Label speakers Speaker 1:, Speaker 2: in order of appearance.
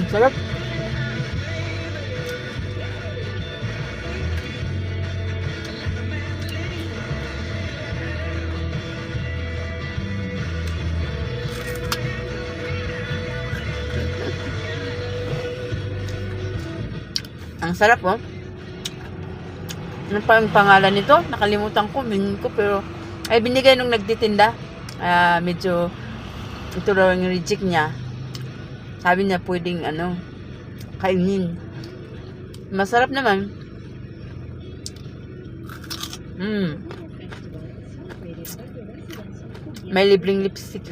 Speaker 1: Sarap. Ang sarap, oh. Ano pa ang pangalan nito? Nakalimutan ko, pero ay binigay nung nagtitinda. Medyo ito raw yung reject niya. Sabi niya pwedeng kainin. Masarap naman. May libreng lipstick.